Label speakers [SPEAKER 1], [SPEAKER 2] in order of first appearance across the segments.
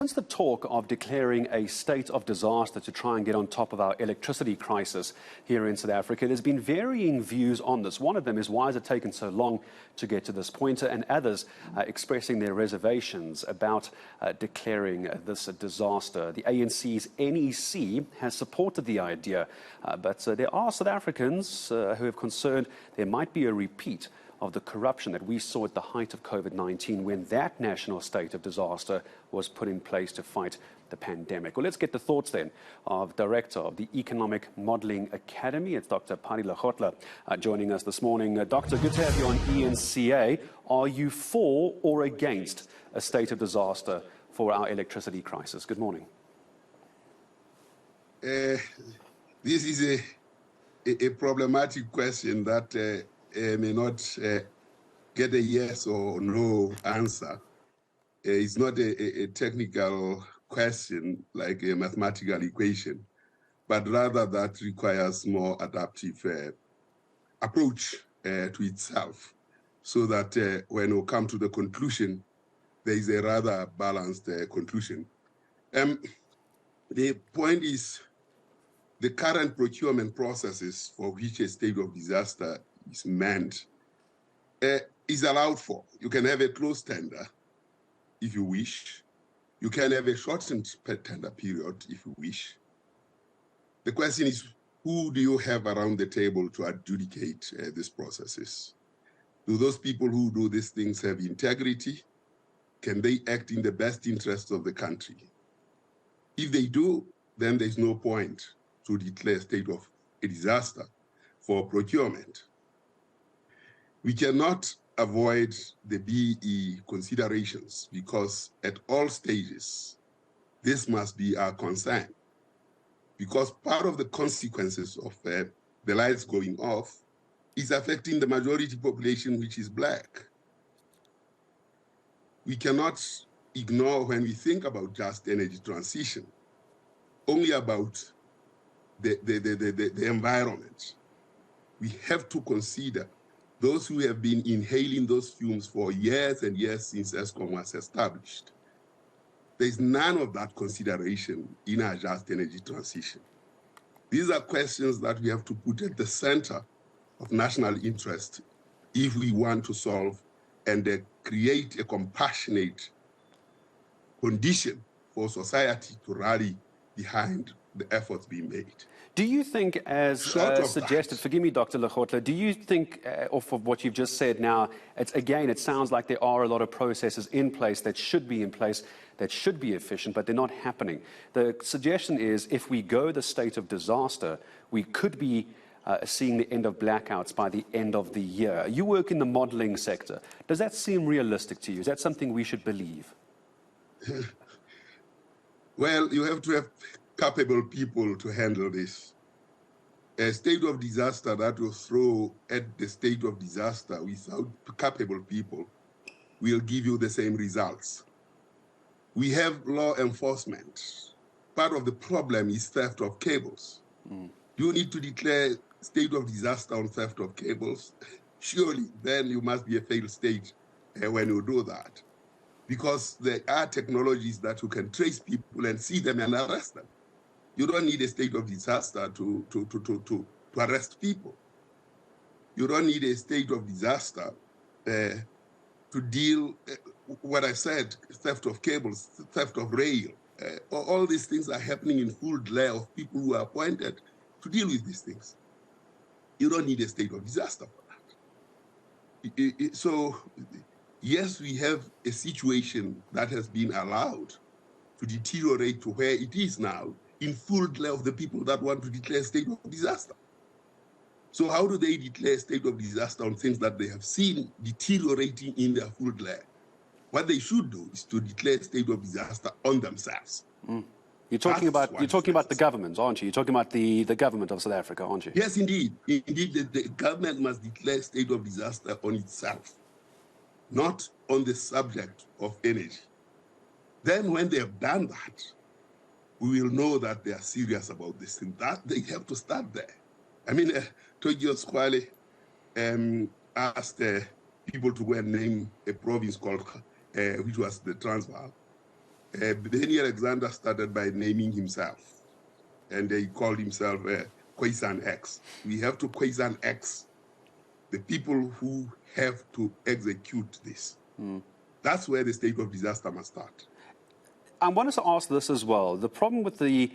[SPEAKER 1] Since the talk of declaring a state of disaster to try and get on top of our electricity crisis here in South Africa, there's been varying views on this. One of them is, why has it taken so long to get to this point? And others expressing their reservations about declaring this a disaster. The ANC's NEC has supported the idea, but there are South Africans who have concerned there might be a repeat of the corruption that we saw at the height of COVID-19 when that national state of disaster was put in place to fight the pandemic. Well, let's get the thoughts then of Director of the Economic Modelling Academy. It's Dr. Pali Lehohla joining us this morning. Doctor, good to have you on ENCA. Are you for or against a state of disaster for our electricity crisis? Good morning.
[SPEAKER 2] This is a problematic question that may not get a yes or no answer. It's not a technical question like a mathematical equation, but rather that requires more adaptive approach to itself, so that when we come to the conclusion, there is a rather balanced conclusion. The point is, the current procurement processes for which a state of disaster is meant is allowed for. You can have a closed tender if you wish. You can have a shortened tender period if you wish. The question is, who do you have around the table to adjudicate these processes? Do those people who do these things have integrity? Can they act in the best interests of the country? If they do, then there's no point to declare a state of a disaster for procurement. We cannot avoid the BE considerations because at all stages, this must be our concern. Because part of the consequences of the lights going off is affecting the majority population, which is Black. We cannot ignore, when we think about just energy transition, only about the environment. We have to consider those who have been inhaling those fumes for years and years since ESCOM was established. There's none of that consideration in our just energy transition. These are questions that we have to put at the center of national interest if we want to solve and create a compassionate condition for society to rally behind the efforts being made.
[SPEAKER 1] Do you think, as suggested, forgive me, Dr. Lehohla, do you think, off of what you've just said now, it sounds like there are a lot of processes in place, that should be efficient, but they're not happening. The suggestion is, if we go the state of disaster, we could be seeing the end of blackouts by the end of the year. You work in the modelling sector. Does that seem realistic to you? Is that something we should believe?
[SPEAKER 2] Well, you have to have capable people to handle this. A state of disaster that will throw at the state of disaster without capable people will give you the same results. We have law enforcement. Part of the problem is theft of cables. You need to declare state of disaster on theft of cables. Surely, then you must be a failed state when you do that. Because there are technologies that you can trace people and see them and arrest them. You don't need a state of disaster to arrest people. You don't need a state of disaster to deal, what I said, theft of cables, theft of rail. All these things are happening in full glare of people who are appointed to deal with these things. You don't need a state of disaster for that. So, yes, we have a situation that has been allowed to deteriorate to where it is now, in full glare of the people that want to declare a state of disaster. So how do they declare a state of disaster on things that they have seen deteriorating in their full glare? What they should do is to declare a state of disaster on themselves.
[SPEAKER 1] You're talking about the government, aren't you? You're talking about the government of South Africa, aren't you?
[SPEAKER 2] Yes, indeed. Indeed, the government must declare a state of disaster on itself, not on the subject of energy. Then when they have done that, we will know that they are serious about this thing. That they have to start there. I mean, Tokyo Squale asked people to go and name a province called, which was the Transvaal. Benny Alexander started by naming himself, and he called himself Khoisan X. We have to Khoisan X the people who have to execute this. That's where the state of disaster must start.
[SPEAKER 1] I wanted to ask this as well. The problem with the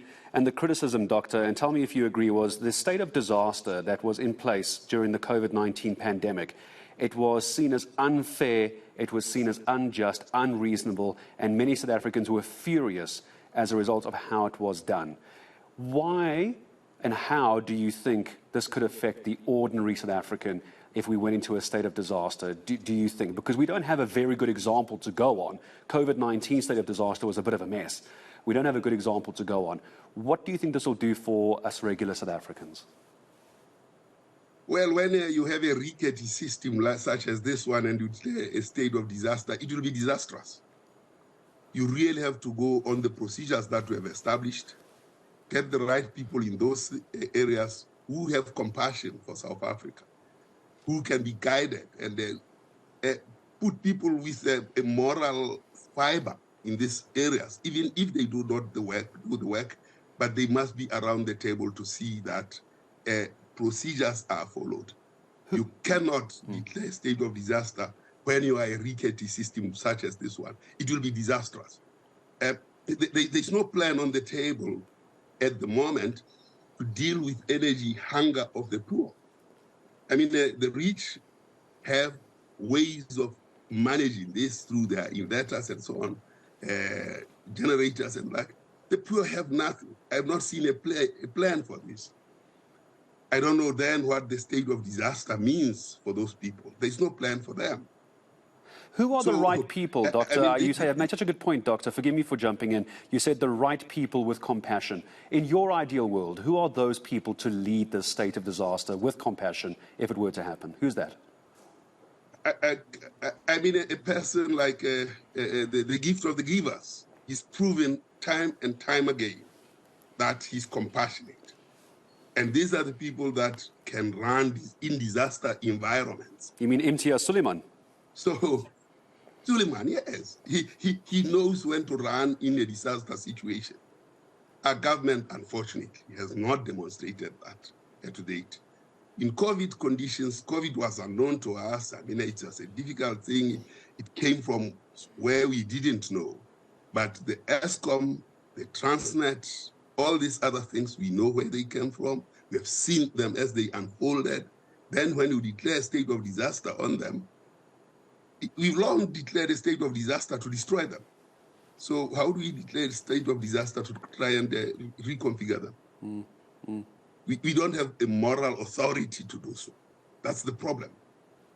[SPEAKER 1] criticism, Doctor, and tell me if you agree, was the state of disaster that was in place during the COVID-19 pandemic. It was seen as unfair, it was seen as unjust, unreasonable, and many South Africans were furious as a result of how it was done. Why and how do you think this could affect the ordinary South African if we went into a state of disaster, do you think? Because we don't have a very good example to go on. COVID-19 state of disaster was a bit of a mess. We don't have a good example to go on. What do you think this will do for us regular South Africans?
[SPEAKER 2] Well, when you have a rickety system such as this one and you declare a state of disaster, it will be disastrous. You really have to go on the procedures that we have established, get the right people in those areas who have compassion for South Africa, who can be guided, and put people with a moral fiber in these areas, even if they do not do the work, but they must be around the table to see that procedures are followed. You cannot declare a state of disaster when you are a rickety system such as this one. It will be disastrous. There's no plan on the table at the moment to deal with energy hunger of the poor. I mean, the rich have ways of managing this through their inverters and so on, generators and like. The poor have nothing. I have not seen a plan for this. I don't know then what the state of disaster means for those people. There's no plan for them.
[SPEAKER 1] Who are the right people, Doctor? You've made such a good point, Doctor. Forgive me for jumping in. You said the right people with compassion. In your ideal world, who are those people to lead the state of disaster with compassion if it were to happen? Who's that?
[SPEAKER 2] I mean, a person like the gift of the givers. He's proven time and time again that he's compassionate. And these are the people that can run in disaster environments.
[SPEAKER 1] You mean Imtiaz Sooliman?
[SPEAKER 2] So, Sooliman, yes. He knows when to run in a disaster situation. Our government, unfortunately, has not demonstrated that to date. In COVID conditions, COVID was unknown to us. I mean, it was a difficult thing. It came from where we didn't know. But the ESCOM, the Transnet, all these other things, we know where they came from. We have seen them as they unfolded. Then when you declare a state of disaster on them, we've long declared a state of disaster to destroy them. So how do we declare a state of disaster to try and reconfigure them? We don't have a moral authority to do so. That's the problem.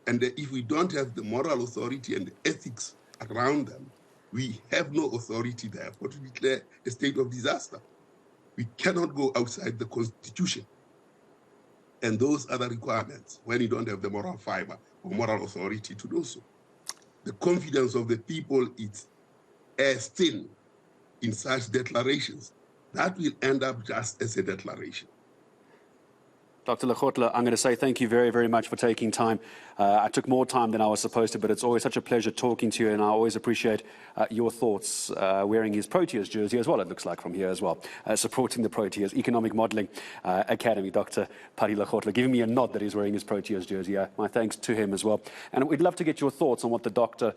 [SPEAKER 2] And if we don't have the moral authority and the ethics around them, we have no authority, therefore, to declare a state of disaster. We cannot go outside the Constitution and those other requirements when you don't have the moral fiber or moral authority to do so. The confidence of the people is as thin in such declarations. That will end up just as a declaration.
[SPEAKER 1] Dr. Lehohla, I'm going to say thank you very, very much for taking time. I took more time than I was supposed to, but it's always such a pleasure talking to you, and I always appreciate your thoughts wearing his Proteas jersey as well, it looks like, from here as well, supporting the Proteas Economic Modelling Academy. Dr. Pali Lehohla giving me a nod that he's wearing his Proteas jersey. My thanks to him as well. And we'd love to get your thoughts on what the doctor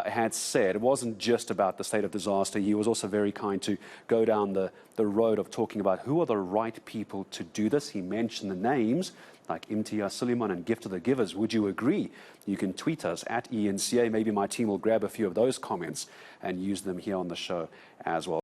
[SPEAKER 1] had said. It wasn't just about the state of disaster. He was also very kind to go down the road of talking about who are the right people to do this. He mentioned the names like Imtiaz Sooliman and Gift of the Givers. Would you agree? You can tweet us at ENCA. Maybe my team will grab a few of those comments and use them here on the show as well.